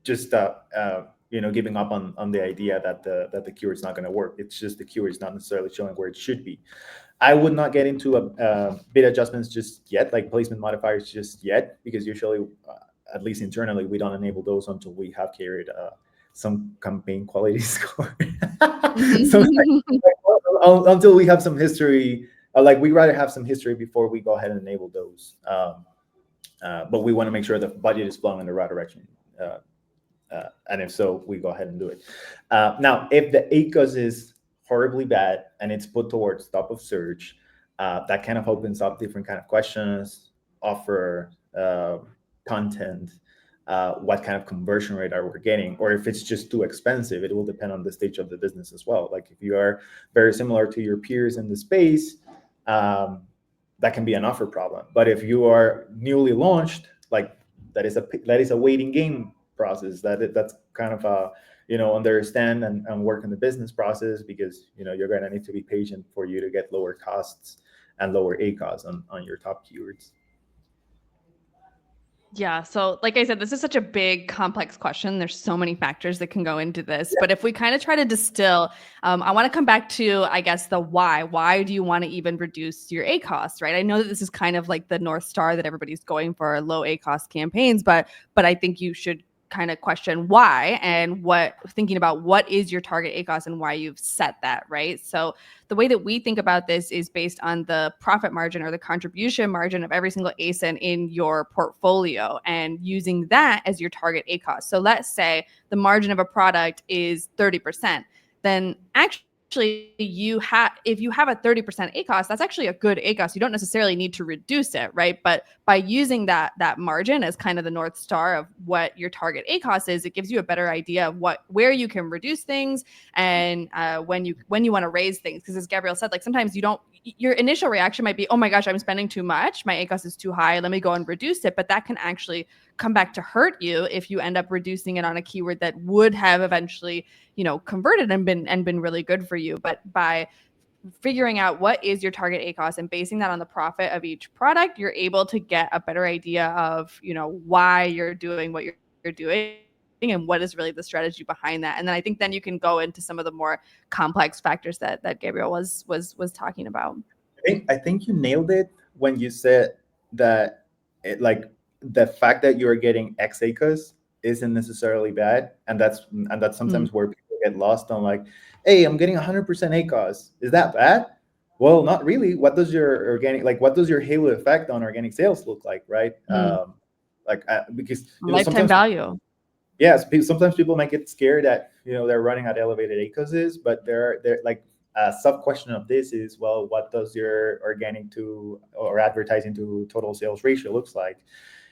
giving up on the idea that the keyword's not going to work. It's just the keyword's not necessarily showing where it should be. I would not get into a bid adjustments just yet, like placement modifiers just yet, because usually, at least internally, we don't enable those until we have carried some campaign quality score. So, until we have some history, we rather have some history before we go ahead and enable those. But we want to make sure the budget is flowing in the right direction. And if so, we go ahead and do it. Now, if the ACOS is horribly bad and it's put towards top of search, that kind of opens up different kind of questions, offer, content, what kind of conversion rate are we getting, or if it's just too expensive. It will depend on the stage of the business as well. Like if you are very similar to your peers in the space, that can be an offer problem. But if you are newly launched, like that is a waiting game process. That's kind of a understand and work in the business process, because you're going to need to be patient for you to get lower costs and lower ACOS on your top keywords. Yeah. So, like I said, this is such a big, complex question. There's so many factors that can go into this. But if we kind of try to distill, I want to come back to, I guess, the why. Why do you want to even reduce your ACOS, right? I know that this is kind of like the North Star that everybody's going for, low ACOS campaigns, but I think you should kind of question why, and thinking about what is your target ACOS and why you've set that, right? So the way that we think about this is based on the profit margin or the contribution margin of every single ASIN in your portfolio, and using that as your target ACOS. So let's say the margin of a product is 30%, then actually if you have a 30% ACOS, that's actually a good ACOS. You don't necessarily need to reduce it, right? But by using that margin as kind of the North Star of what your target ACOS is, it gives you a better idea of where you can reduce things, and when you want to raise things. Because as Gabriel said, like sometimes your initial reaction might be, oh my gosh, I'm spending too much, my ACOS is too high, let me go and reduce it. But that can actually come back to hurt you if you end up reducing it on a keyword that would have eventually converted and been really good for you. But by figuring out what is your target ACOS and basing that on the profit of each product, you're able to get a better idea of why you're doing what you're doing and what is really the strategy behind that. And then I think then you can go into some of the more complex factors that Gabriel was talking about. I think you nailed it when you said that the fact that you're getting X ACOS isn't necessarily bad, and that's sometimes where people get lost on, like, hey, I'm getting 100% ACOS. Is that bad? Well, not really. What does your halo effect on organic sales look like, right? Because lifetime value. Yes, sometimes people might get scared that they're running at elevated ACOSs, but they're like a sub question of this is, well, what does your organic to or advertising to total sales ratio looks like?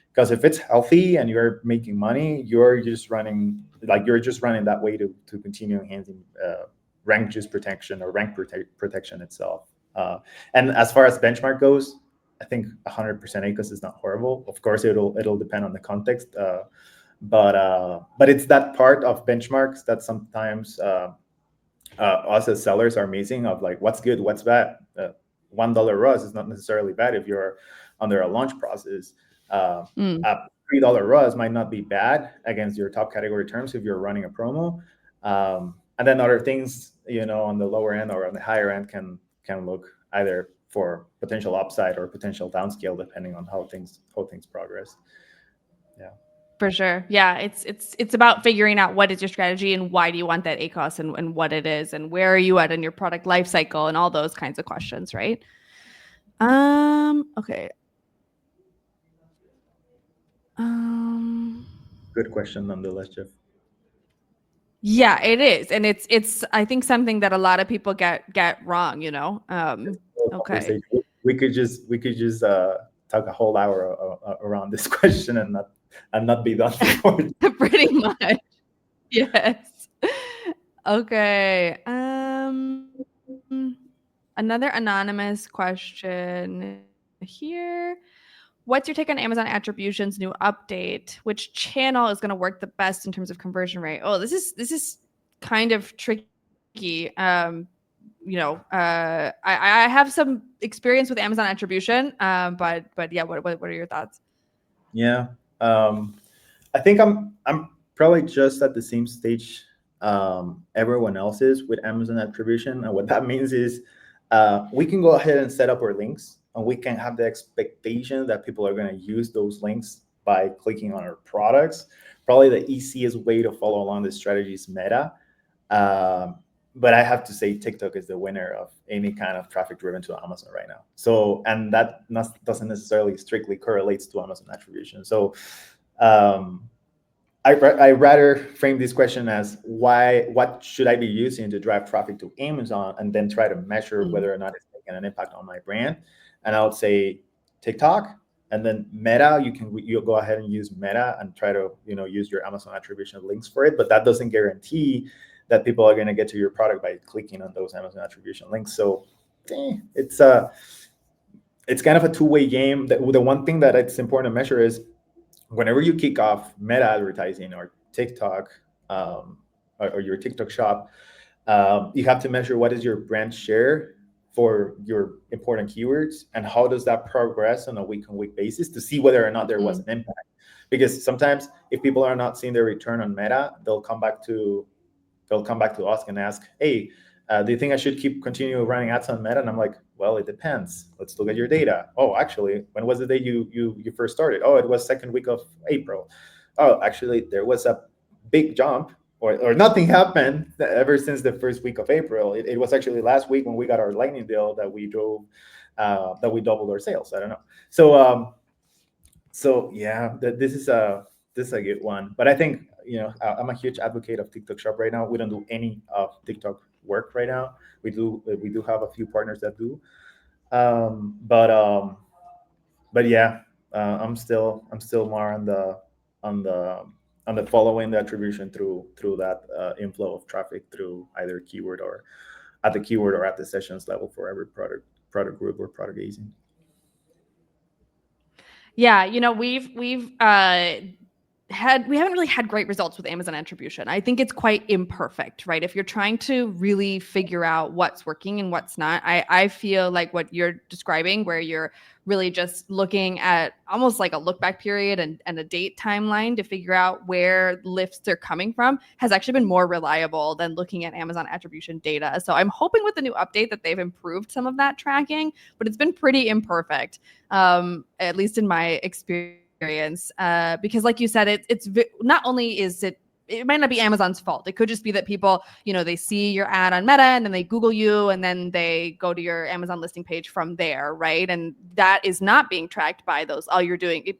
Because if it's healthy and you're making money, you're just running that way to continue enhancing rank juice protection or rank protection itself. And as far as benchmark goes, I think 100% ACOS is not horrible. Of course, it'll depend on the context, but it's that part of benchmarks that sometimes us as sellers are missing, of like, what's good, what's bad. $1 ROAS is not necessarily bad if you're under a launch process. $3 ROAS might not be bad against your top category terms if you're running a promo. And then other things, on the lower end or on the higher end can look either for potential upside or potential downscale depending on how things progress. Yeah. For sure. Yeah. It's about figuring out what is your strategy and why do you want that ACOS and what it is and where are you at in your product life cycle and all those kinds of questions, right? Okay. Good question nonetheless, Jeff. Yeah, it is. And it's I think something that a lot of people get wrong, Okay. We could just talk a whole hour around this question and not be done before. Pretty much. Yes. Okay. Another anonymous question here. What's your take on Amazon Attribution's new update? Which channel is going to work the best in terms of conversion rate? Oh, this is kind of tricky. I have some experience with Amazon Attribution, but yeah, what are your thoughts? Yeah, I think I'm probably just at the same stage everyone else is with Amazon Attribution, and what that means is we can go ahead and set up our links, and we can have the expectation that people are going to use those links by clicking on our products. Probably the easiest way to follow along this strategy is Meta. But I have to say TikTok is the winner of any kind of traffic driven to Amazon right now. So, and that doesn't necessarily strictly correlates to Amazon Attribution. So I rather frame this question as what should I be using to drive traffic to Amazon, and then try to measure whether or not it's making an impact on my brand. And I would say TikTok, and then Meta. You'll go ahead and use Meta and try to use your Amazon Attribution links for it, but that doesn't guarantee that people are going to get to your product by clicking on those Amazon Attribution links. So it's kind of a two-way game. The one thing that it's important to measure is whenever you kick off Meta advertising or TikTok or your TikTok shop, you have to measure what is your brand share for your important keywords, and how does that progress on a week-on-week basis to see whether or not there was an impact. Because sometimes if people are not seeing their return on Meta, they'll come back to us and ask, hey, do you think I should continue running ads on Meta? And I'm like, well, it depends. Let's look at your data. Oh, actually, when was the day you first started? Oh, it was second week of April. Oh, actually, there was a big jump, or nothing happened ever since the first week of April. It was actually last week when we got our lightning deal that we drove, that we doubled our sales. I don't know. So yeah, this is a good one. But I think I'm a huge advocate of TikTok Shop right now. We don't do any of TikTok work right now. We do have a few partners that do, but yeah, I'm still more on the following the attribution through that inflow of traffic through either keyword or at the keyword or at the sessions level for every product group or product ASIN. Yeah, we haven't really had great results with Amazon Attribution. I think it's quite imperfect, right? If you're trying to really figure out what's working and what's not, I feel like what you're describing, where you're really just looking at almost like a look back period and a date timeline to figure out where lifts are coming from, has actually been more reliable than looking at Amazon Attribution data. So I'm hoping with the new update that they've improved some of that tracking, but it's been pretty imperfect, at least in my experience. Because like you said, it's not only is it might not be Amazon's fault. It could just be that people, they see your ad on Meta and then they Google you and then they go to your Amazon listing page from there, right? And that is not being tracked by those. All you're doing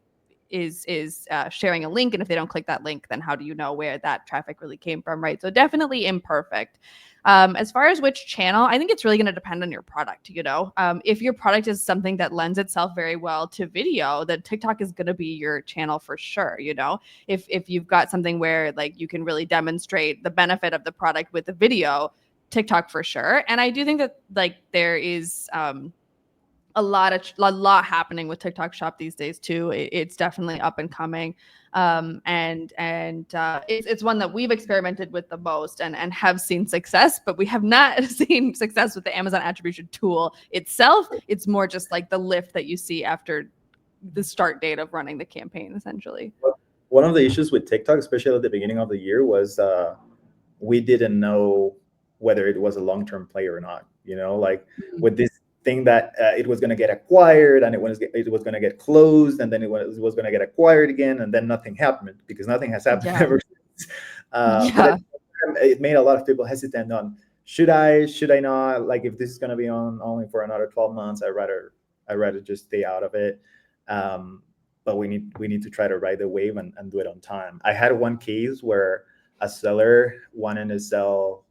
is sharing a link, and if they don't click that link, then how do you know where that traffic really came from, right? So definitely imperfect. As far as which channel, I think it's really going to depend on your product. If your product is something that lends itself very well to video, then TikTok is going to be your channel for sure. If you've got something where like you can really demonstrate the benefit of the product with the video, TikTok for sure. And I do think that like there is a lot happening with TikTok Shop these days too. It's definitely up and coming, and it's one that we've experimented with the most and have seen success, but we have not seen success with the Amazon Attribution tool itself. It's more just like the lift that you see after the start date of running the campaign, essentially. One of the issues with TikTok, especially at the beginning of the year, was we didn't know whether it was a long-term play or not. Like with this thing that it was going to get acquired, and it was going to get closed, and then it was going to get acquired again, and then nothing happened, because nothing has happened ever since. But it made a lot of people hesitant on, should I not, like, if this is going to be on only for another 12 months, I'd rather just stay out of it. But we need to try to ride the wave and do it on time. I had one case where a seller wanted to sell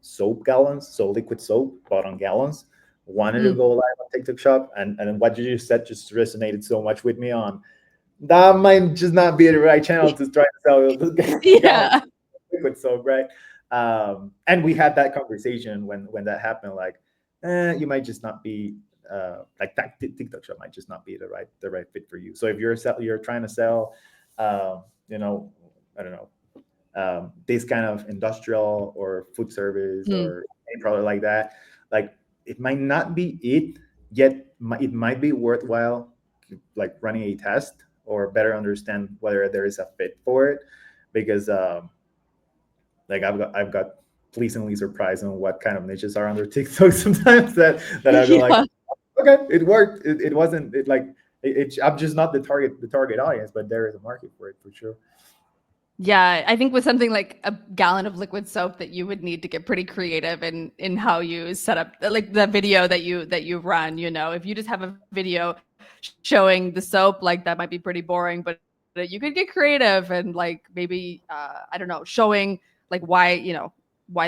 soap gallons, so liquid soap bought on gallons, wanted to go live on TikTok Shop, and what you just said just resonated so much with me on, that might just not be the right channel to try to sell liquid soap, right? And we had that conversation when that happened, like, you might just not be like that TikTok Shop might just not be the right fit for you. So if you're trying to sell, I don't know, this kind of industrial or food service or any product like that, like, it might not be it yet. It might be worthwhile, like, running a test or better understand whether there is a fit for it, because like I've got pleasantly surprised on what kind of niches are under TikTok sometimes that I've been like, okay, it worked. It wasn't I'm just not the target audience, but there is a market for it for sure. Yeah, I think with something like a gallon of liquid soap, that you would need to get pretty creative in how you set up, like, the video that you run. If you just have a video showing the soap, like, that might be pretty boring, but you could get creative and, like, maybe I don't know, showing, like, why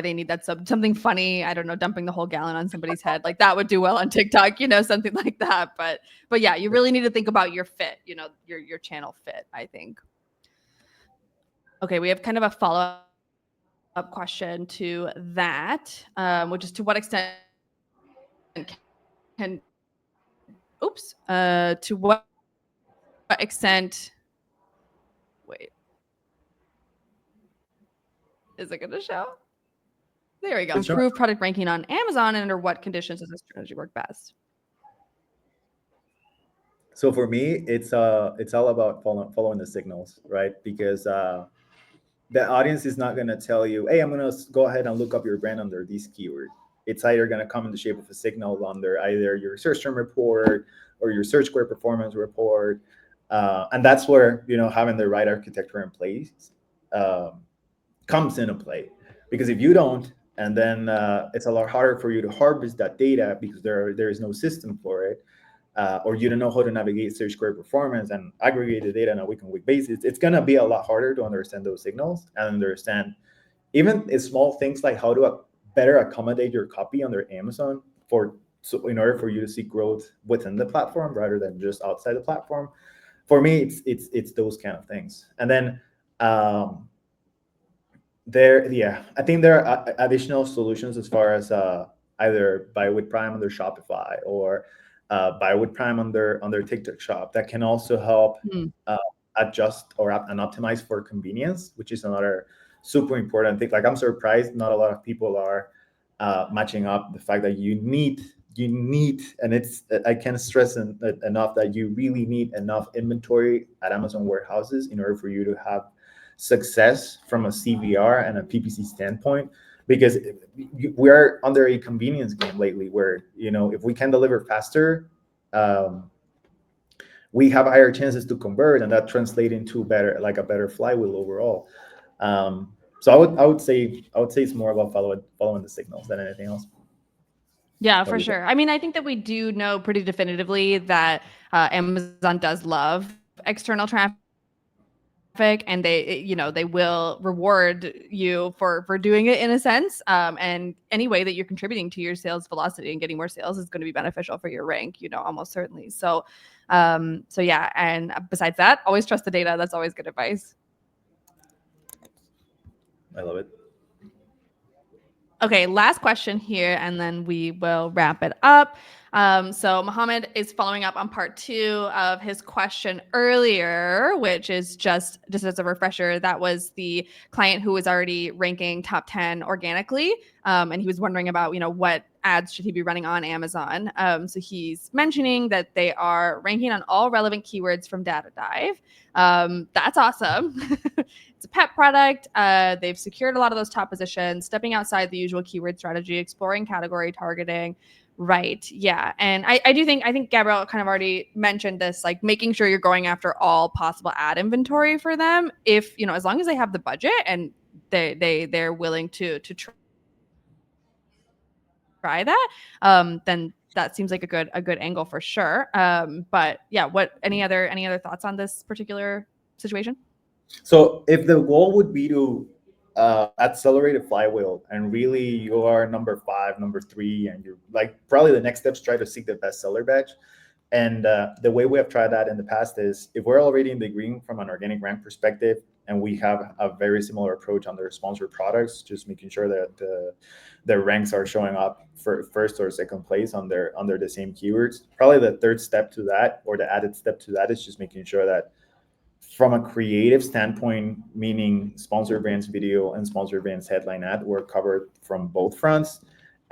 they need that soap, something funny, I don't know, dumping the whole gallon on somebody's head, like, that would do well on TikTok, something like that. But yeah, you really need to think about your fit, your channel fit, I think. Okay, we have kind of a follow-up question to that, which is, to what extent can to what extent, wait, is it going to show? There we go. Improve product ranking on Amazon, and under what conditions does this strategy work best? So for me, it's all about following the signals, right? Because the audience is not going to tell you, hey, I'm going to go ahead and look up your brand under this keyword. It's either going to come in the shape of a signal under either your search term report or your search query performance report. And that's where, having the right architecture in place comes into play. Because if you don't, and then it's a lot harder for you to harvest that data, because there is no system for it, or you don't know how to navigate search query performance and aggregate the data on a week-on-week basis, it's going to be a lot harder to understand those signals and understand even small things like how to better accommodate your copy under Amazon in order for you to see growth within the platform rather than just outside the platform. For me, it's those kind of things. And then I think there are additional solutions as far as either buy with Prime under Shopify or buy with Prime under TikTok Shop that can also help adjust and optimize for convenience, which is another super important thing. Like, I'm surprised not a lot of people are matching up the fact that you need, and I can't stress enough that you really need enough inventory at Amazon warehouses in order for you to have success from a CVR and a PPC standpoint, because we are under a convenience game lately where, if we can deliver faster, we have higher chances to convert, and that translates into a better flywheel overall. So I would say it's more about following the signals than anything else. Yeah, for sure. I mean, I think that we do know pretty definitively that Amazon does love external traffic, and they will reward you for doing it in a sense. And any way that you're contributing to your sales velocity and getting more sales is going to be beneficial for your rank, almost certainly. So yeah. And besides that, always trust the data. That's always good advice. I love it. Okay, last question here, and then we will wrap it up. So Mohammed is following up on part 2 of his question earlier, which is just as a refresher, that was the client who was already ranking top 10 organically. And he was wondering about, what ads should he be running on Amazon? So he's mentioning that they are ranking on all relevant keywords from Data Dive. That's awesome. It's a pet product. They've secured a lot of those top positions, stepping outside the usual keyword strategy, exploring category targeting. Right. Yeah. And I think Gabrielle kind of already mentioned this, like making sure you're going after all possible ad inventory for them. If, as long as they have the budget and they're willing to try that, then that seems like a good angle for sure. But yeah, any other thoughts on this particular situation? So if the goal would be to accelerate a flywheel, and really you are number 5, number 3, and you're like probably the next steps, try to seek the bestseller badge. And the way we have tried that in the past is if we're already in the green from an organic rank perspective, and we have a very similar approach on their sponsored products, just making sure that their ranks are showing up for first or second place under the same keywords. Probably the third step to that, or the added step to that, is just making sure that from a creative standpoint, meaning sponsored brands video and sponsored brands headline ad, were covered from both fronts.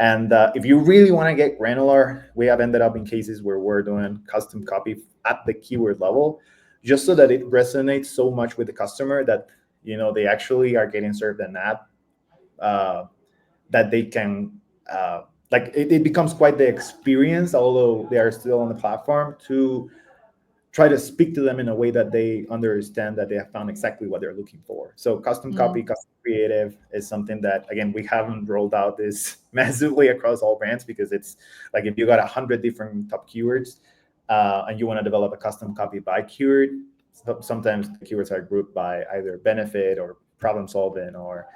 And if you really want to get granular, we have ended up in cases where we're doing custom copy at the keyword level, just so that it resonates so much with the customer that they actually are getting served an ad that they can it becomes quite the experience, although they are still on the platform, to try to speak to them in a way that they understand that they have found exactly what they're looking for. So custom copy, custom creative is something that, again, we haven't rolled out this massively across all brands, because it's like if you got 100 different top keywords and you want to develop a custom copy by keyword, sometimes the keywords are grouped by either benefit or problem solving or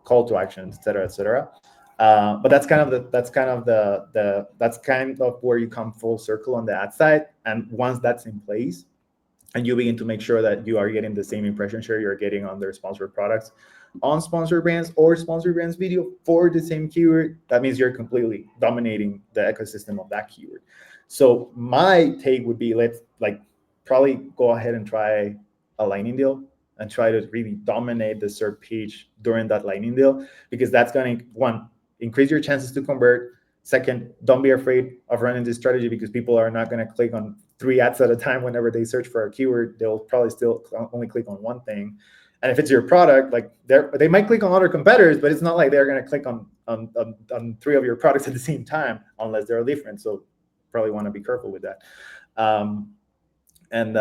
call to action, et cetera, et cetera. But that's kind of where you come full circle on the ad side. And once that's in place, and you begin to make sure that you are getting the same impression share you're getting on their sponsored products, on sponsored brands or sponsored brands video for the same keyword, that means you're completely dominating the ecosystem of that keyword. So my take would be, let's probably go ahead and try a lightning deal and try to really dominate the SERP page during that lightning deal, because that's going to, one, increase your chances to convert. Second, don't be afraid of running this strategy, because people are not going to click on 3 ads at a time whenever they search for a keyword. They'll probably still only click on one thing. And if it's your product, they might click on other competitors, but it's not like they're going to click on 3 of your products at the same time, unless they're different. So probably want to be careful with that. And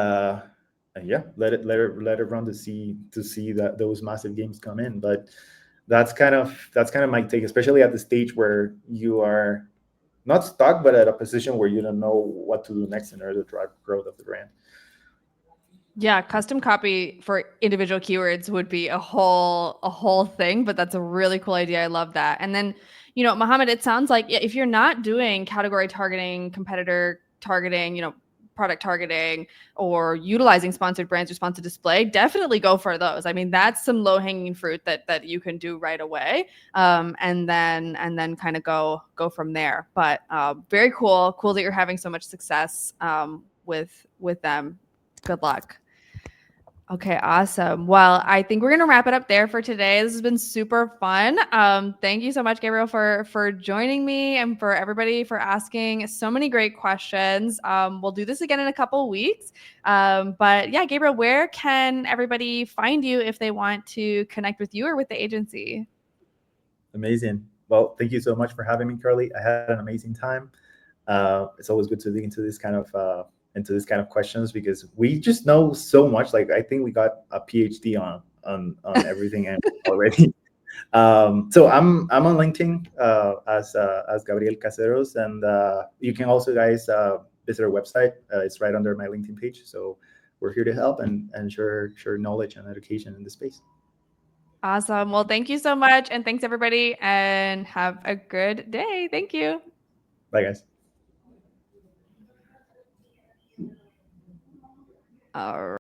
yeah, let it run to see that those massive games come in. But that's kind of my take, especially at the stage where you are not stuck, but at a position where you don't know what to do next in order to drive growth of the brand. Yeah, custom copy for individual keywords would be a whole thing, but that's a really cool idea. I love that. And then, Mohammed, it sounds like if you're not doing category targeting, competitor targeting, product targeting, or utilizing sponsored brands or sponsored display, definitely go for those. I mean, that's some low-hanging fruit that you can do right away, and then kind of go from there. But very cool that you're having so much success with them. Good luck. Okay, awesome. Well, I think we're gonna wrap it up there for today. This has been super fun. Thank you so much, Gabriel, for joining me, and for everybody for asking so many great questions. We'll do this again in a couple of weeks. But yeah, Gabriel, where can everybody find you if they want to connect with you or with the agency? Amazing. Well, thank you so much for having me, Carly. I had an amazing time. It's always good to dig into this kind of questions, because we just know so much. Like, I think we got a PhD on everything already. So I'm on LinkedIn as Gabriel Caseros, and you can also, guys, visit our website. It's right under my LinkedIn page. So we're here to help and share knowledge and education in this space. Awesome. Well, thank you so much, and thanks everybody, and have a good day. Thank you. Bye, guys. All right.